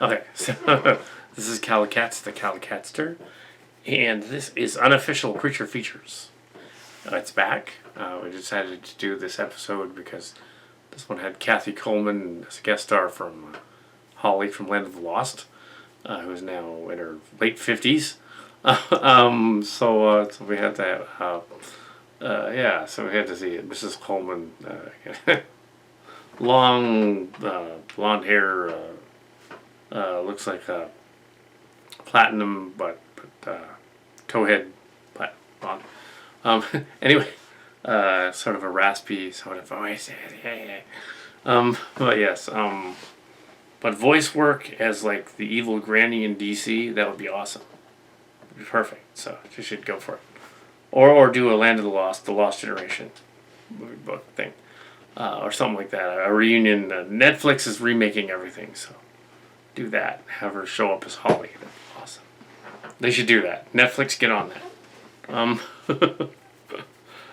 Okay, so this is Kal Kat, the Kal Katster, and this is Unofficial Creature Features. It's back. We decided to do this episode because this one had Kathy Coleman as a guest star from Holly from Land of the Lost, who's now in her late 50s. So we had to so we had to see Mrs. Coleman, long blonde hair, looks like platinum, but towhead blonde. Anyway, sort of a raspy sort of voice. But yes, but voice work as like the evil granny in DC, that would be awesome. It'd be perfect. So you should go for it, or do a Land of the Lost Generation movie book thing, or something like that. A reunion. Netflix is remaking everything, so do that. Have her show up as Holly. That'd be awesome. They should do that. Netflix, get on that.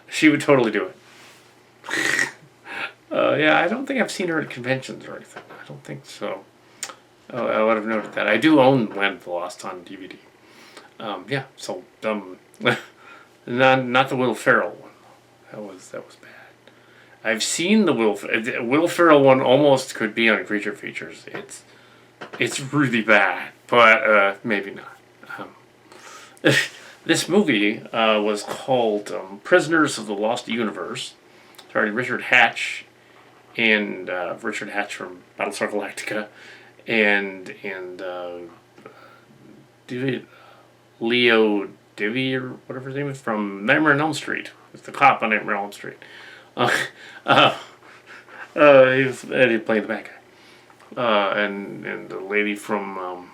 She would totally do it. Yeah, I don't think I've seen her at conventions or anything. I don't think so. I would have noted that. I do own Land of the Lost on DVD. Not the Will Ferrell one. That was bad. I've seen the Will Ferrell one. Almost could be on Creature Features. It's really bad, but maybe not. This movie was called Prisoners of the Lost Universe, starring Richard Hatch and Richard Hatch from Battlestar Galactica, and Leo Divvy or whatever his name is from Nightmare on Elm Street. It's the cop on Nightmare on Elm Street. He played the bad guy, and the lady from.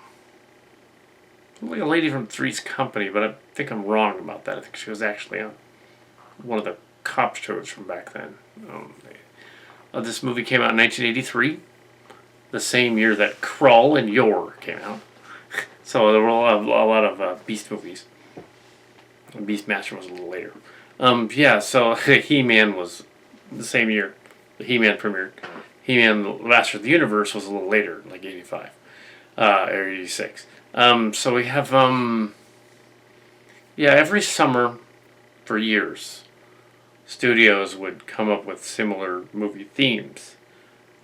Like a lady from Three's Company, but I think I'm wrong about that. I think she was actually on one of the cop shows from back then. This movie came out in 1983, the same year that Krull and Yor came out. So there were a lot of Beast movies. Beastmaster was a little later. So He-Man was the same year the He-Man premiered. He-Man, the Master of the Universe was a little later, like 85 or 86. So we have, every summer for years, studios would come up with similar movie themes.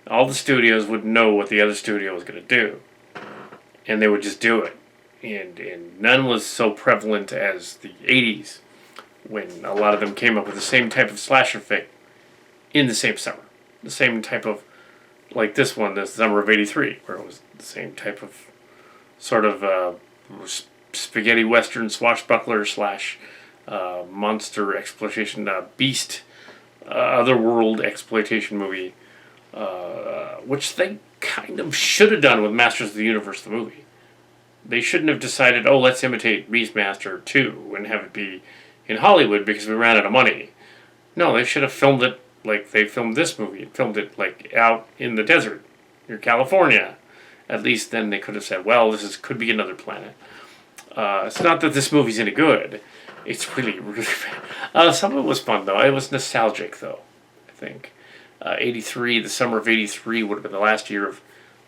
All the studios would know what the other studio was going to do, and they would just do it. And none was so prevalent as the 80s, when a lot of them came up with the same type of slasher fic in the same summer. The same type of, like this one, the summer of 83, where it was the same type of sort of spaghetti western swashbuckler / monster exploitation, beast, otherworld exploitation movie, which they kind of should have done with Masters of the Universe, the movie. They shouldn't have decided, let's imitate Beastmaster 2 and have it be in Hollywood because we ran out of money. No, they should have filmed it like they filmed this movie. Filmed it like out in the desert near California. At least then they could have said, well, could be another planet. It's not that this movie's any good. It's really, really bad. Some of it was fun, though. It was nostalgic, though, I think. 83, the summer of 83 would have been the last year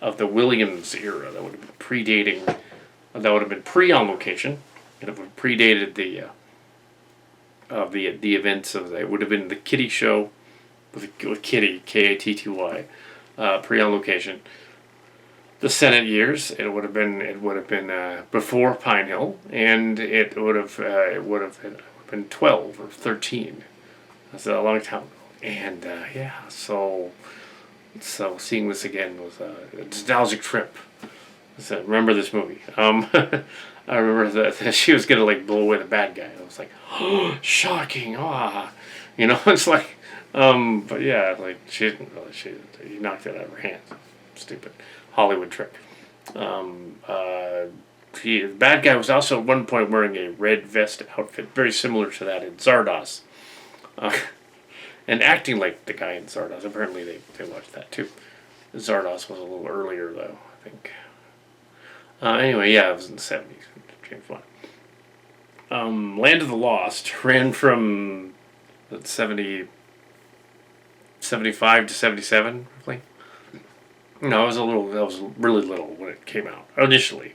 of the Williams era. That would have been predating, that would have been pre-On Location. It would have predated the events of, it would have been the Kitty show with Kitty, Katty, pre-On Location. The Senate years, it would have been before Pine Hill, and it would have been 12 or 13. That's a long time ago. And so seeing this again was a nostalgic trip. So remember this movie. I remember that she was gonna like blow away the bad guy. I was like, oh, shocking! It's like, but yeah, like she didn't really. She knocked it out of her hands. Stupid Hollywood trick. The bad guy was also at one point wearing a red vest outfit, very similar to that in Zardoz, and acting like the guy in Zardoz. Apparently, they watched that too. Zardoz was a little earlier, though, I think. Anyway, it was in the 70s. James Bond. Land of the Lost ran from 75 to 77, roughly. No, I was really little when it came out initially,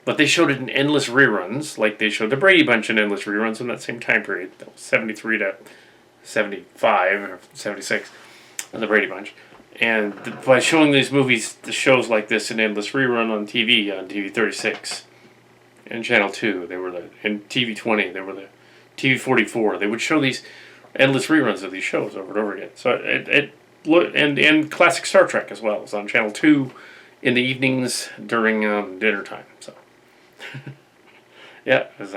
but they showed it in endless reruns, like they showed the Brady Bunch in endless reruns in that same time period, that was 73 to 75 or 76, and the Brady Bunch. And by showing these movies, the shows like this in endless rerun on TV 36, and Channel 2, they were and TV 20, they were the TV 44. They would show these endless reruns of these shows over and over again. So and classic Star Trek as well. It was on Channel 2 in the evenings during dinner time. So yeah, it was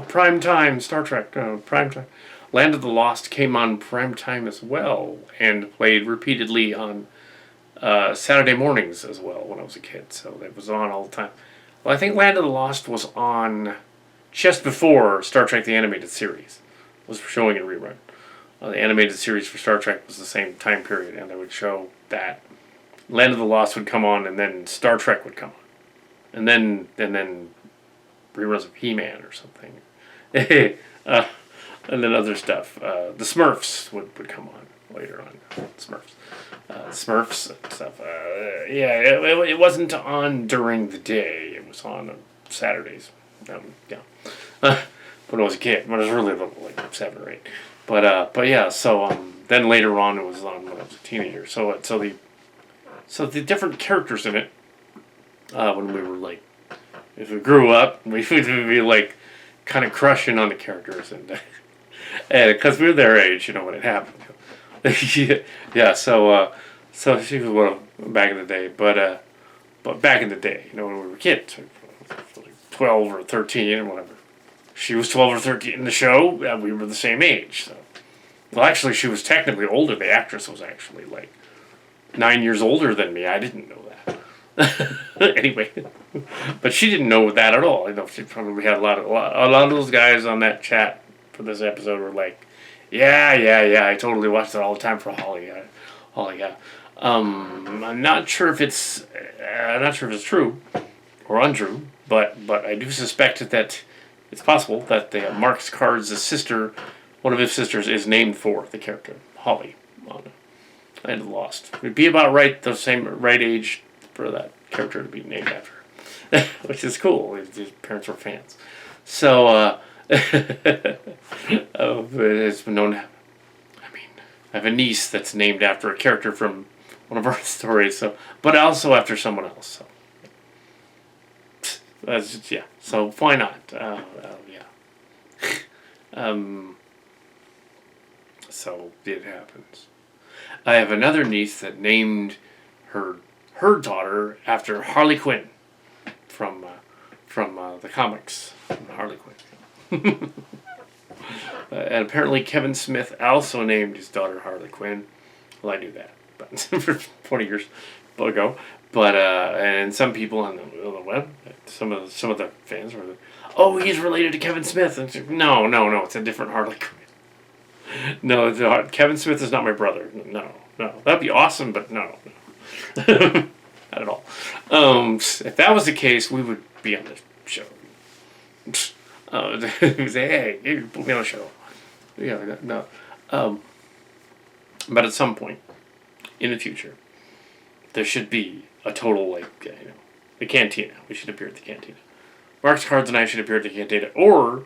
prime time Star Trek, prime time. Land of the Lost came on prime time as well and played repeatedly on Saturday mornings as well when I was a kid. So it was on all the time. Well, I think Land of the Lost was on just before Star Trek the Animated Series was showing in rerun. The animated series for Star Trek was the same time period, and they would show that. Land of the Lost would come on, and then Star Trek would come on. And then reruns of He-Man or something. And then other stuff. The Smurfs would come on later on. Smurfs and stuff. It wasn't on during the day. It was on Saturdays. When I was a kid, when I was really little, like 7 or 8. But yeah. So then later on, it was on when I was a teenager. So the different characters in it. When we were like, if we grew up, we would be like, kind of crushing on the characters and because we were their age, when it happened. Yeah. So she was back in the day, but back in the day, when we were kids, like 12 or 13 or whatever. She was 12 or 13 in the show, and we were the same age. So, well, actually, she was technically older. The actress was actually like 9 years older than me. I didn't know that. Anyway, but she didn't know that at all. She probably had a lot of those guys on that chat for this episode were like, yeah, I totally watched it all the time for Holly. Yeah. I'm not sure if it's true or untrue, but I do suspect that it's possible that Mark Card's sister, one of his sisters, is named for the character Holly on Land of the Lost. It'd be about the same age for that character to be named after, which is cool. His parents were fans, so it's been known. I have a niece that's named after a character from one of our stories. So, but also after someone else. So, So why not? So it happens. I have another niece that named her daughter after Harley Quinn from the comics. Harley Quinn. And apparently Kevin Smith also named his daughter Harley Quinn. Well, I knew that, but for 20 years ago. But and some people on the web, some of the fans were, oh, he's related to Kevin Smith. And no, it's a different Harley Quinn. No, Kevin Smith is not my brother. No, that'd be awesome, but no, not at all. If that was the case, we would be on the show. Say, hey, put me on a show. Yeah, no. But at some point in the future, there should be a total, the cantina. We should appear at the cantina. Mark's Cards and I should appear at the cantina. Or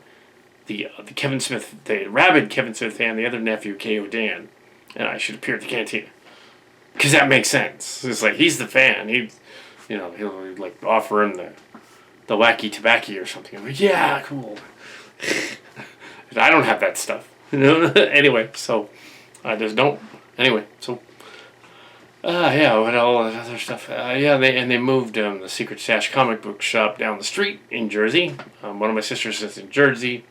the Kevin Smith, the rabid Kevin Smith fan, the other nephew, K.O. Dan, and I should appear at the cantina. Because that makes sense. It's like, he's the fan. He'll offer him the wacky tobacco or something. I'm like, yeah, cool. I don't have that stuff. Anyway, so I just don't. Anyway, so what all that other stuff? They moved the Secret Stash comic book shop down the street in Jersey. One of my sisters is in Jersey.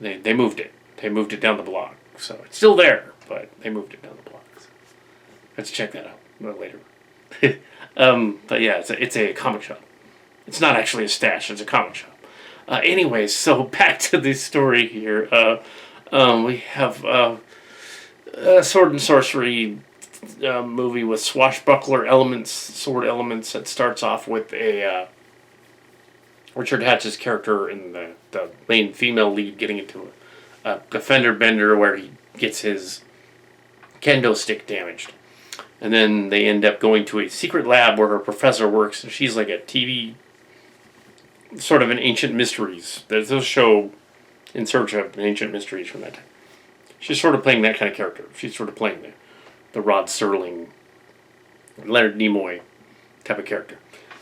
They moved it. They moved it down the block. So it's still there, but they moved it down the block. So let's check that out a little later. But yeah, it's a comic shop. It's not actually a stash. It's a comic shop. Anyways, so back to the story here. We have a sword and sorcery movie with swashbuckler elements, sword elements, that starts off with a Richard Hatch's character in the main female lead getting into a fender bender where he gets his kendo stick damaged. And then they end up going to a secret lab where her professor works, and she's like a TV, sort of an Ancient Mysteries. There's a show In Search of Ancient Mysteries from that time. She's sort of playing that kind of character. She's sort of playing the Rod Serling, Leonard Nimoy type of character.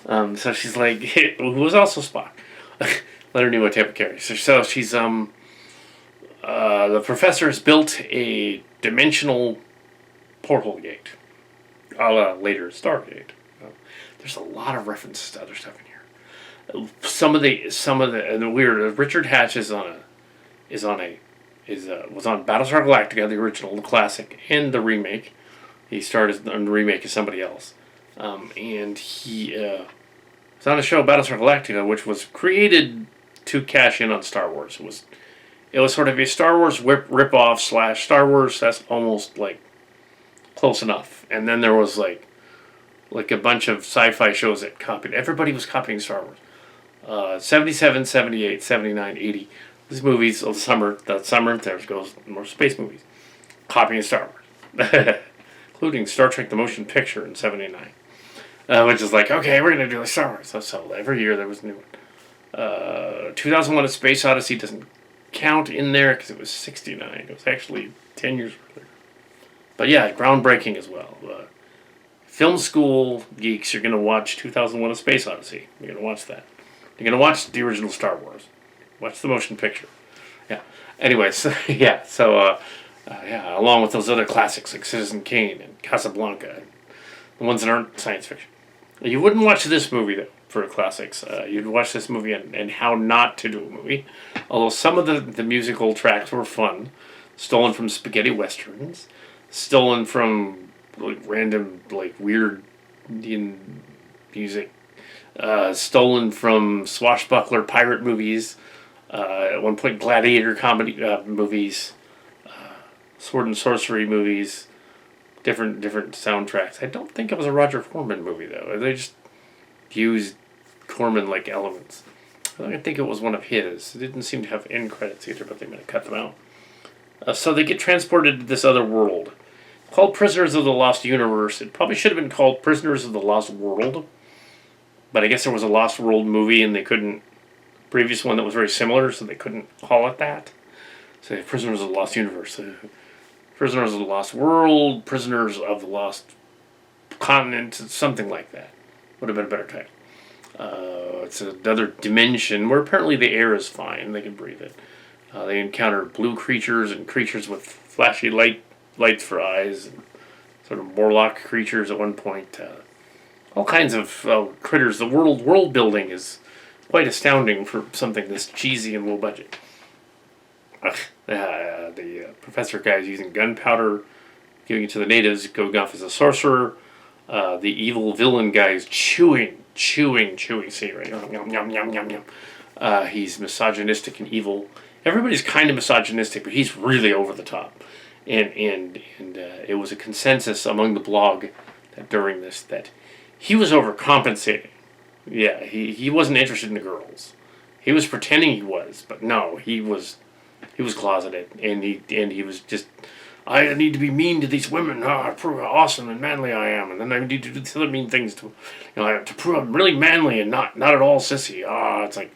So she's like, who was also Spock. Leonard Nimoy type of character. So she's, the professor has built a dimensional portal gate. A la later Stargate. There's a lot of references to other stuff in here. Some of the and the weird, Richard Hatch was on Battlestar Galactica, the original, the classic, and the remake. He started on the remake as somebody else. And he was on a show, Battlestar Galactica, which was created to cash in on Star Wars. It was sort of a Star Wars rip-off / Star Wars that's almost like close enough. And then there was like a bunch of sci-fi shows that copied. Everybody was copying Star Wars. 77, 78, 79, 80. These movies of the summer, there goes more space movies. Copying Star Wars. Including Star Trek The Motion Picture in 79. Which is like, okay, we're going to do a Star Wars. So every year there was a new one. 2001 A Space Odyssey doesn't count in there because it was 69. It was actually 10 years earlier. But yeah, groundbreaking as well. Film school geeks, you're going to watch 2001 A Space Odyssey. You're going to watch that. You're going to watch the original Star Wars. Watch the motion picture. Yeah. Anyways, yeah. So, along with those other classics like Citizen Kane and Casablanca, and the ones that aren't science fiction. You wouldn't watch this movie, though, for classics. You'd watch this movie and how not to do a movie. Although some of the musical tracks were fun. Stolen from spaghetti westerns. Stolen from random, weird Indian music. Stolen from swashbuckler pirate movies. At one point, gladiator comedy movies. Sword and sorcery movies. Different soundtracks. I don't think it was a Roger Corman movie, though. They just used Corman-like elements. I think it was one of his. It didn't seem to have end credits either, but they might have cut them out. So they get transported to this other world. Called Prisoners of the Lost Universe. It probably should have been called Prisoners of the Lost World. But I guess there was a Lost World movie and they couldn't... Previous one that was very similar, so they couldn't call it that. So Prisoners of the Lost Universe. Prisoners of the Lost World, Prisoners of the Lost Continent, something like that. Would have been a better title. It's another dimension where apparently the air is fine. They can breathe it. They encounter blue creatures and creatures with flashy lights for eyes. And sort of Morlock creatures at one point. All kinds of critters. The world building is quite astounding for something this cheesy and low budget. The professor guy is using gunpowder, giving it to the natives, going off as a sorcerer. The evil villain guy is chewing scenery. Yum, yum, yum, yum, yum. He's misogynistic and evil. Everybody's kind of misogynistic, but he's really over the top. And it was a consensus among the blog that during this that he was overcompensating. Yeah, he wasn't interested in the girls. He was pretending he was, but no, he was closeted, and he was just, I need to be mean to these women. Prove how awesome and manly I am, and then I need to do these other mean things to prove I'm really manly and not at all sissy. It's like,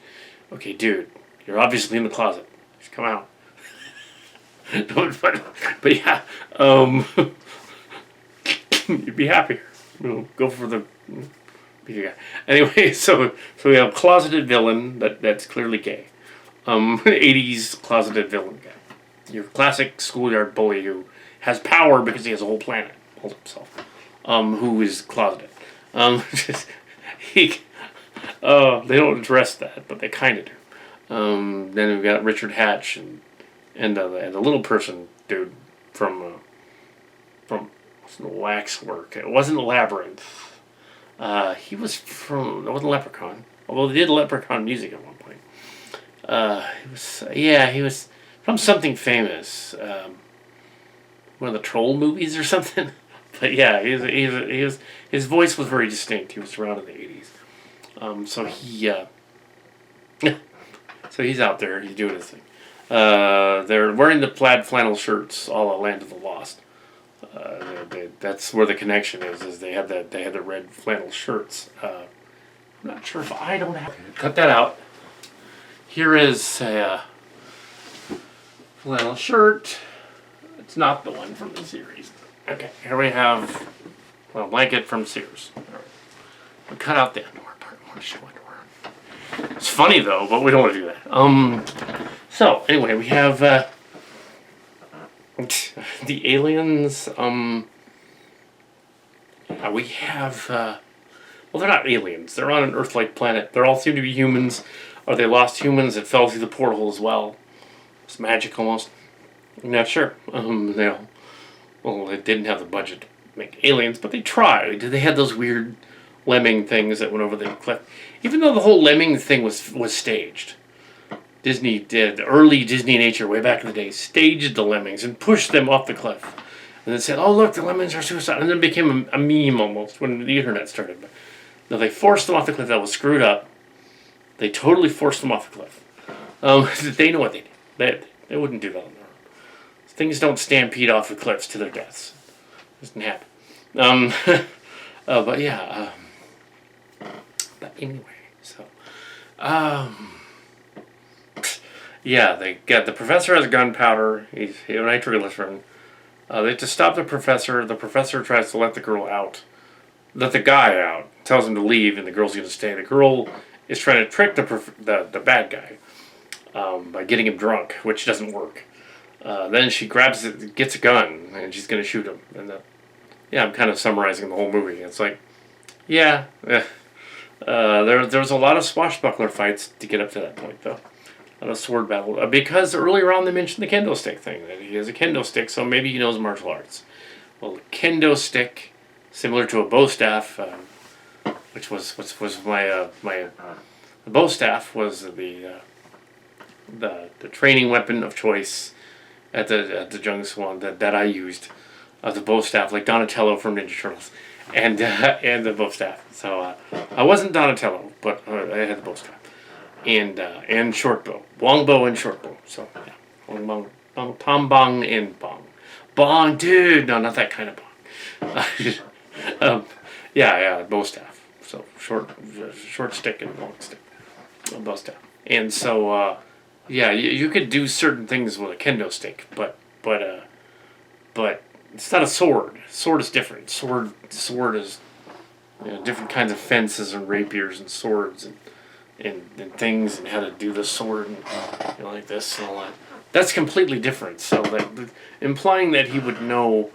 okay, dude, you're obviously in the closet. Just come out. but yeah, you'd be happier. Go for the. Yeah. Anyway, so we have a closeted villain that's clearly gay. 80s closeted villain guy. Your classic schoolyard bully who has power because he has a whole planet all to himself. Who is closeted. They don't address that, but they kind of do. Then we've got Richard Hatch and the little person dude from Waxwork. It wasn't Labyrinth. He was from... It wasn't Leprechaun. Although they did Leprechaun music at one point. He was from something famous. One of the Troll movies or something. But yeah, his voice was very distinct. He was around in the 80s. So he's out there. He's doing his thing. They're wearing the plaid flannel shirts, a la Land of the Lost. That's where the connection is they had the red flannel shirts. I'm not sure if I don't have. Cut that out. Here is a flannel shirt. It's not the one from the series. Okay, here we have a blanket from Sears. All right. We cut out the underwear part. I want to show underwear. It's funny though, but we don't want to do that. So anyway, we have the aliens. We have. Well, they're not aliens. They're on an Earth-like planet. They all seem to be humans, or they lost humans that fell through the portal as well. It's magic almost. I'm not sure. They didn't have the budget to make aliens, but they tried. They had those weird lemming things that went over the cliff. Even though the whole lemming thing was staged. Disney did, early Disney nature way back in the day, staged the lemmings and pushed them off the cliff. And then said, oh look, the lemmings are suicidal. And then it became a meme almost when the internet started. But no, they forced them off the cliff. That was screwed up. They totally forced them off the cliff. They know what they did. They wouldn't do that on their own. Things don't stampede off the cliffs to their deaths. It doesn't happen. But yeah. But anyway, so. Yeah, they got the professor has gunpowder. He's nitroglycerin. They have to stop the professor. The professor tries to let the girl out. Let the guy out. Tells him to leave, and the girl's going to stay. The girl is trying to trick the bad guy by getting him drunk, which doesn't work. Then she grabs it, gets a gun, and she's going to shoot him. And I'm kind of summarizing the whole movie. It's like, there was a lot of swashbuckler fights to get up to that point, though. A lot of sword battle. Because earlier on they mentioned the kendo stick thing. That he has a kendo stick, so maybe he knows martial arts. Well, the kendo stick, similar to a bow staff, which was my the bow staff was the training weapon of choice at the Jung Swan that I used. The bow staff, like Donatello from Ninja Turtles, and the bow staff. So I wasn't Donatello, but I had the bow staff. And short bow, long bow and short bow. So yeah, long tom bong and bong, bong, dude. No, not that kind of bong. Bow staff. So short stick and long stick, bow staff. And so you could do certain things with a kendo stick, but it's not a sword. Sword is different. Sword is different kinds of fences and rapiers and swords and things and how to do the sword and like this and all that. That's completely different. So implying that he would know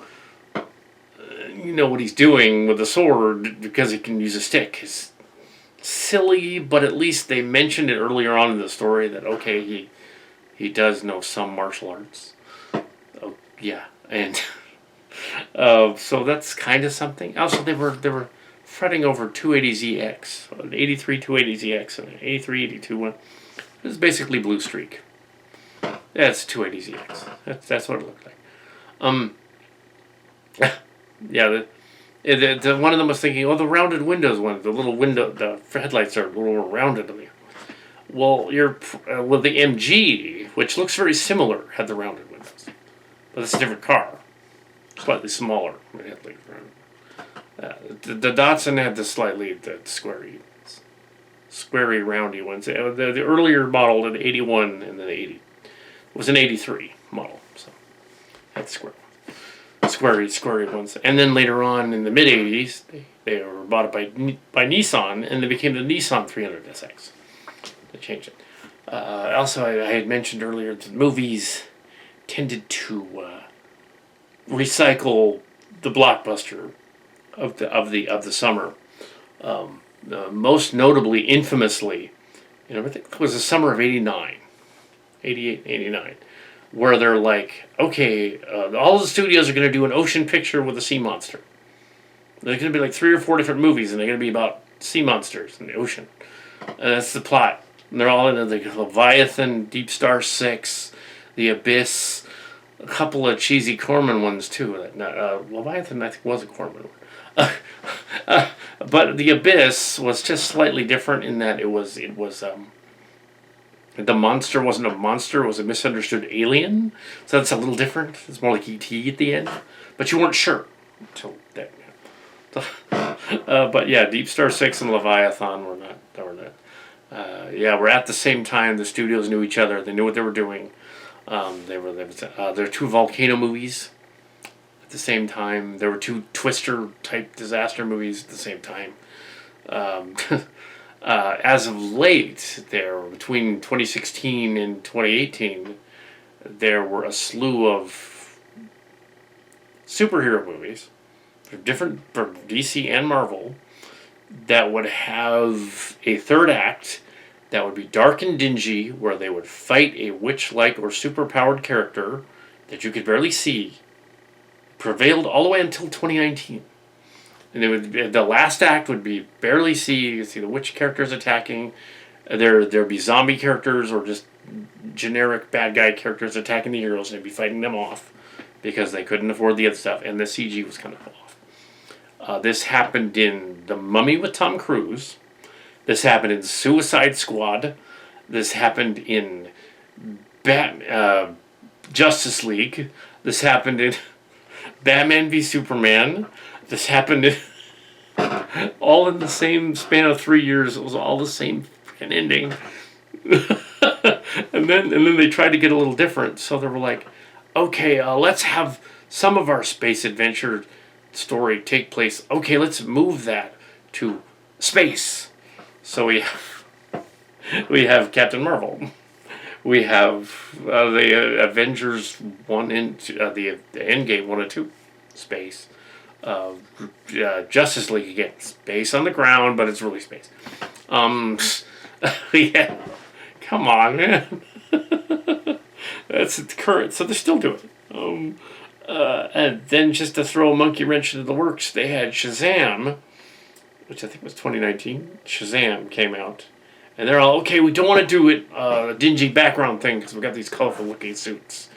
what he's doing with the sword because he can use a stick is silly. But at least they mentioned it earlier on in the story that okay, he does know some martial arts. Oh yeah, and so that's kind of something. Also, they were fretting over 280ZX, an 83 280ZX, and an 83 82 one. It was basically Blue Streak. That's 280ZX. That's what it looked like. The one of them was thinking, the rounded windows one, the little window, the headlights are a little more rounded than the other. Well, the MG, which looks very similar, had the rounded windows, but it's a different car, slightly smaller headlight. The Datsun had the squarey, roundy ones. The earlier model, the 81 and the 80, was an 83 model. So that's squarey ones. And then later on in the mid 80s, they were bought by Nissan, and they became the Nissan 300SX. They changed it. Also, I had mentioned earlier that movies tended to recycle the blockbuster of the summer, most notably, infamously, I think it was the summer of 88, 89, where they're like, okay, all the studios are going to do an ocean picture with a sea monster. There's going to be like 3 or 4 different movies, and they're going to be about sea monsters in the ocean. That's the plot. And they're all in the Leviathan, Deep Star 6, The Abyss, a couple of cheesy Corman ones too. Leviathan, I think, was a Corman one. But The Abyss was just slightly different in that it was the monster wasn't a monster, it was a misunderstood alien. So that's a little different. It's more like E.T. at the end. but you weren't sure until that. But yeah, Deep Star 6 and Leviathan were not. Yeah, we're at the same time. The studios knew each other. They knew what they were doing. There were 2 volcano movies at the same time. There were 2 Twister type disaster movies at the same time. As of late, between 2016 and 2018, there were a slew of superhero movies, different from DC and Marvel, that would have a third act that would be dark and dingy, where they would fight a witch-like or superpowered character that you could barely see. Prevailed all the way until 2019. And the last act would be barely see. You could see the witch characters attacking. There'd be zombie characters or just generic bad guy characters attacking the heroes, and they'd be fighting them off because they couldn't afford the other stuff, and the CG was kind of off. This happened in The Mummy with Tom Cruise. This happened in Suicide Squad. This happened in Justice League. This happened in Batman v Superman. This happened all in the same span of 3 years. It was all the same freaking ending. and then they tried to get a little different. So they were like, okay, let's have some of our space adventure story take place. Okay, let's move that to space. So we have Captain Marvel. We have the Avengers 1 and the Endgame 1 and 2, space. Justice League again, space on the ground, but it's really space. Yeah, come on, man. That's the current, so they're still doing it. And then just to throw a monkey wrench into the works, they had Shazam, which I think was 2019. Shazam came out, and they're all, okay, we don't want to do it a dingy background thing because we've got these colorful looking suits.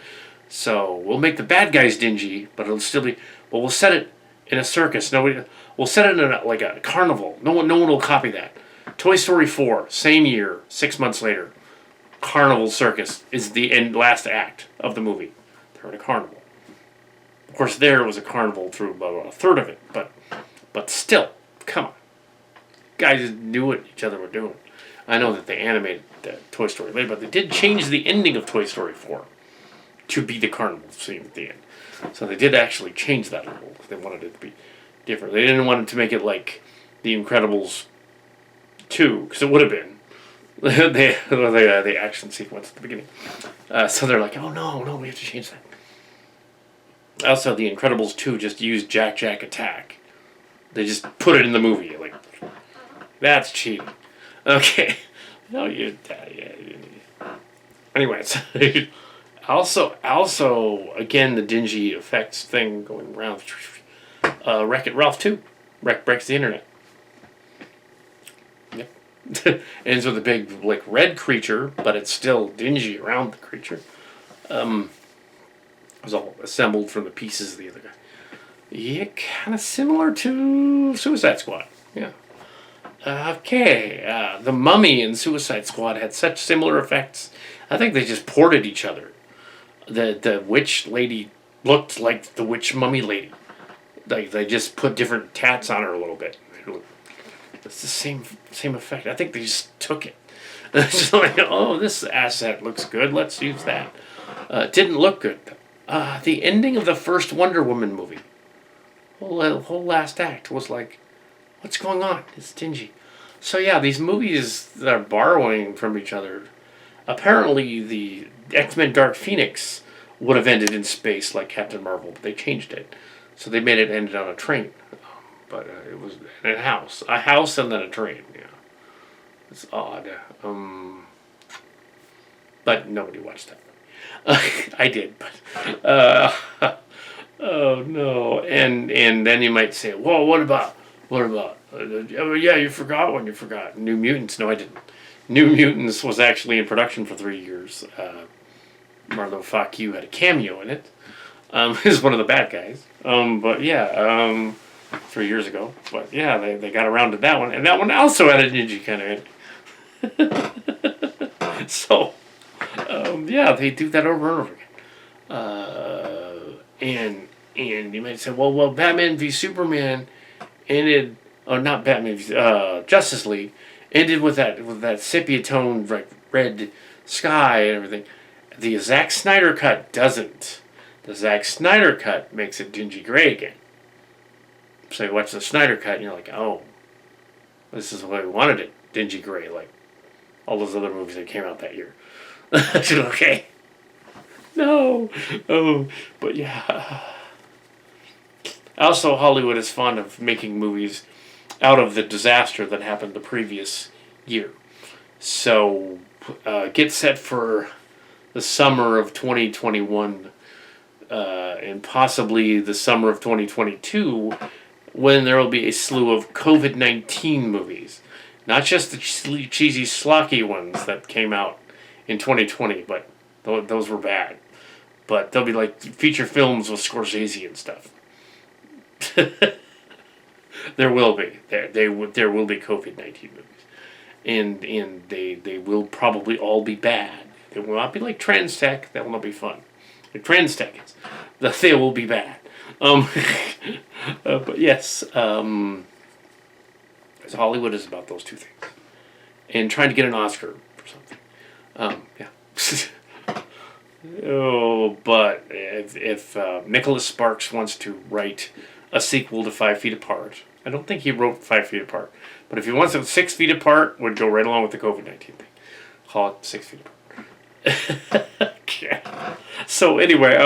So we'll make the bad guys dingy, but it'll still be. But we'll set it in a circus. We'll set it in a carnival. No one will copy that. Toy Story 4, same year, 6 months later. Carnival Circus is the last act of the movie. They're in a carnival. Of course, there was a carnival through about a third of it, but still, come on. Guys knew what each other were doing. I know that they animated Toy Story later, but they did change the ending of Toy Story 4 to be the carnival scene at the end. So they did actually change that a little. They wanted it to be different. They didn't want it to make it like The Incredibles 2, because it would have been. the action sequence at the beginning. So they're like, oh no, we have to change that. Also, The Incredibles 2 just used Jack Attack. They just put it in the movie. Like, that's cheating. Okay. No, anyways. Also, again, the dingy effects thing going around. Wreck-It Ralph 2. Wreck breaks the internet. Yep. Ends with a big, like, red creature, but it's still dingy around the creature. It was all assembled from the pieces of the other guy. Yeah, kind of similar to Suicide Squad. Yeah. Okay. The Mummy and Suicide Squad had such similar effects. I think they just ported each other. The witch lady looked like the witch mummy lady. Like, they just put different tats on her a little bit. It's the same effect. I think they just took it. It's just like, oh, this asset looks good. Let's use that. It didn't look good. The ending of the first Wonder Woman movie, whole last act was like, what's going on? It's dingy. So yeah, these movies that are borrowing from each other. Apparently, the X-Men Dark Phoenix would have ended in space like Captain Marvel, but they changed it. So they made it end on a train. But it was in a house and then a train. Yeah, it's odd. But nobody watched that. I did, but oh no. And then you might say, whoa, what about? Yeah, you forgot one. You forgot New Mutants. No, I didn't. New Mutants was actually in production for 3 years. Marlo Fuck You had a cameo in it. Is one of the bad guys. But yeah, 3 years ago. But yeah, they got around to that one. And that one also had a ninja kind of ending. So, yeah, they do that over and over again. And And you might say, well, Batman v Superman ended, oh, not Batman v Justice League, ended with that sepia tone like red sky and everything. The Zack Snyder cut doesn't. The Zack Snyder cut makes it dingy gray again. So you watch the Snyder cut and you're like, oh, this is the way we wanted it, dingy gray, like all those other movies that came out that year. Okay. No. Oh, but yeah. Also, Hollywood is fond of making movies out of the disaster that happened the previous year. So, get set for the summer of 2021 and possibly the summer of 2022 when there will be a slew of COVID-19 movies. Not just the cheesy, schlocky ones that came out in 2020, but those were bad. But they'll be like feature films with Scorsese and stuff. There will be. There will be COVID-19 movies. And they will probably all be bad. They will not be like Trans Tech. That will not be fun. Like Trans Tech is. They will be bad. But yes, Hollywood is about those two things. And trying to get an Oscar for something. Yeah. Oh, but if Nicholas Sparks wants to write a sequel to 5 Feet Apart, I don't think he wrote 5 Feet Apart, but if he wants it 6 feet apart, would go right along with the COVID-19 thing. Call it 6 feet apart. Yeah. So anyway,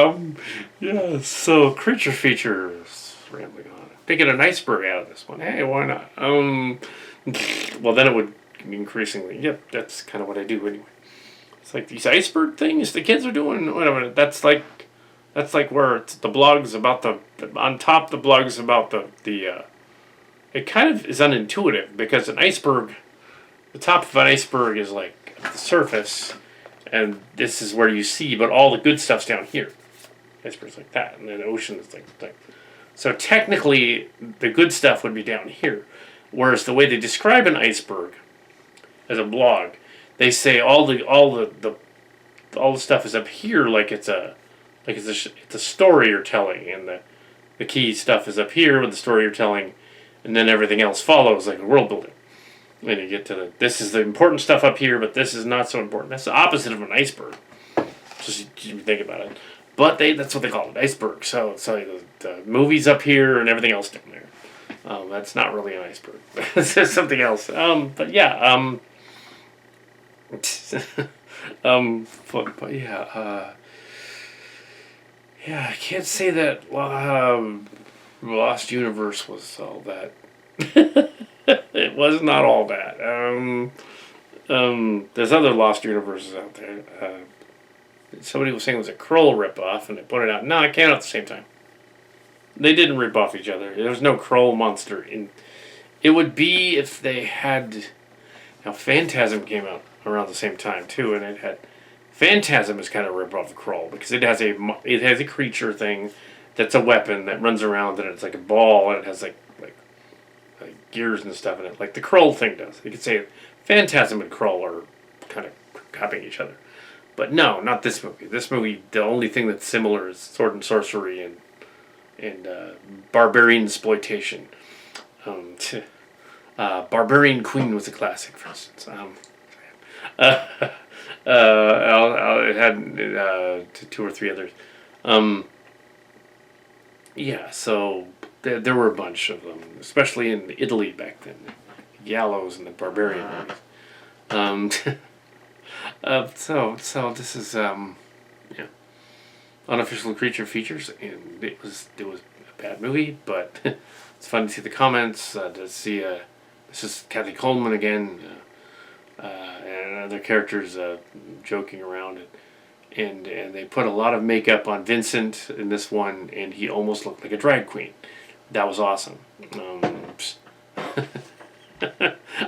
yeah. So creature features, rambling on. Taking an iceberg out of this one. Hey, why not? Well, then it would increasingly. Yep, that's kind of what I do anyway. It's like these iceberg things the kids are doing. Whatever. That's like where it's the blogs about on top the blogs about the it kind of is unintuitive because an iceberg, the top of an iceberg is like the surface, and this is where you see, but all the good stuff's down here. Icebergs like that, and then the ocean is like. So technically, the good stuff would be down here, whereas the way they describe an iceberg as a blog, they say all the stuff is up here, like it's a story you're telling, and the key stuff is up here with the story you're telling, and then everything else follows like a world building. And you get to this is the important stuff up here, but this is not so important. That's the opposite of an iceberg. Just you think about it. But that's what they call it, iceberg. So the movie's up here and everything else down there. That's not really an iceberg. It's something else. But yeah. But yeah. Yeah, I can't say that Lost Universe was all that. It was not all that. There's other Lost Universes out there. Somebody was saying it was a Kroll ripoff, and they pointed out, no, it came out at the same time. They didn't rip off each other. There was no Kroll monster. It would be if they had... Now, Phantasm came out around the same time, too, and it had... Phantasm is kind of a rip off of Kroll, because it has a creature thing that's a weapon that runs around, and it's like a ball, and it has like gears and stuff in it, like the Kroll thing does. You could say Phantasm and Kroll are kind of copying each other. But no, not this movie. This movie, the only thing that's similar is sword and sorcery and barbarian exploitation. Barbarian Queen was a classic, for instance. It had 2 or 3 others. Yeah, so there were a bunch of them, especially in Italy back then. The Gallows and the Barbarian movies. So this is Unofficial Creature Features, and it was a bad movie, but it's fun to see the comments, to see this is Kathy Coleman again, and other characters joking around, and they put a lot of makeup on Vincent in this one, and he almost looked like a drag queen. That was awesome.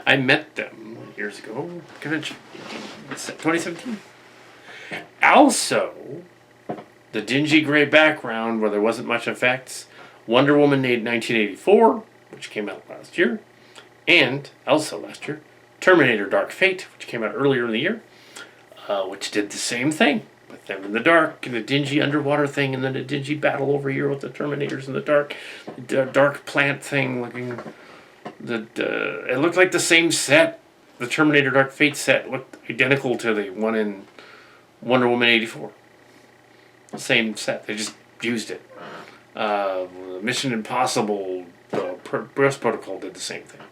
I met them years ago, convention, 2017. Also, the dingy gray background where there wasn't much effects, Wonder Woman made 1984, which came out last year, and also last year, Terminator Dark Fate, which came out earlier in the year, which did the same thing, with them in the dark, and a dingy underwater thing, and then a dingy battle over here with the Terminators in the dark plant thing looking. It looked like the same set. The Terminator Dark Fate set looked identical to the one in Wonder Woman 84. Same set. They just used it. Mission Impossible, Breast Protocol did the same thing.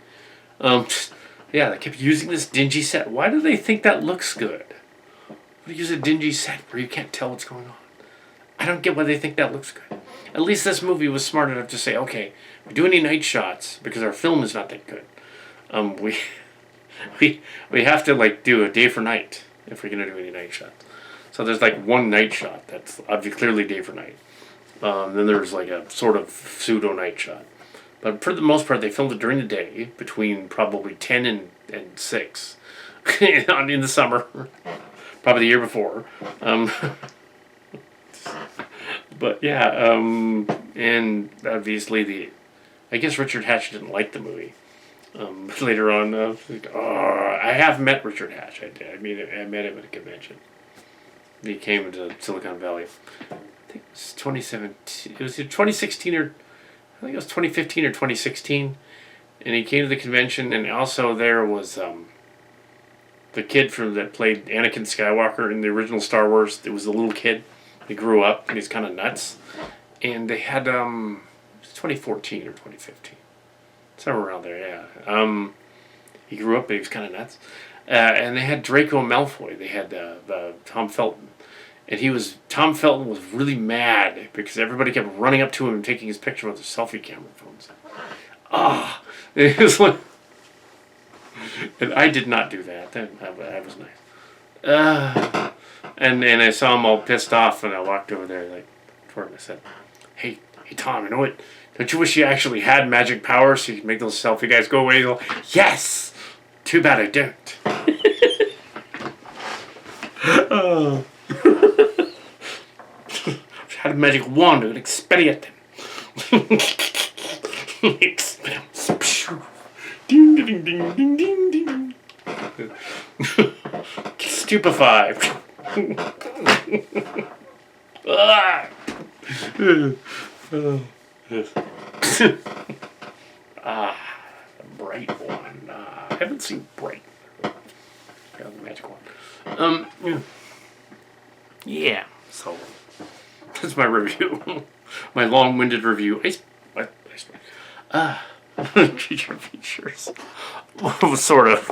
Yeah, they kept using this dingy set. Why do they think that looks good? Why use a dingy set where you can't tell what's going on? I don't get why they think that looks good. At least this movie was smart enough to say, okay, we do any night shots because our film is not that good. We have to like do a day for night if we're gonna do any night shots. So there's like one night shot that's obviously clearly day for night. Then there's like a sort of pseudo night shot. But for the most part, they filmed it during the day between probably 10 and 6 in the summer. Probably the year before. But yeah, and obviously I guess Richard Hatch didn't like the movie. Later on, I have met Richard Hatch. I met him at a convention. He came to Silicon Valley. I think it was 2017. It was 2016 or I think it was 2015 or 2016. And he came to the convention, and also there was the kid that played Anakin Skywalker in the original Star Wars. It was a little kid. He grew up, and he's kind of nuts. And they had, it was 2014 or 2015. Somewhere around there, yeah. He grew up, but he was kind of nuts. And they had Draco Malfoy. They had Tom Felton. And Tom Felton was really mad because everybody kept running up to him and taking his picture with their selfie camera phones. It was like... And I did not do that. That was nice. And I saw him all pissed off, and I walked over there like toward him. I said, "Hey, Tom, you know what? Don't you wish you actually had magic powers so you could make those selfie guys go away?" He'll go, "Yes! Too bad I don't." If I had a magic wand, I would expedite them. Ding, ding, ding, ding, ding, ding. Stupefy. Bright one. I haven't seen Bright. Got the magic one. Yeah. So that's my review. My long-winded review. Creature features. Sort of.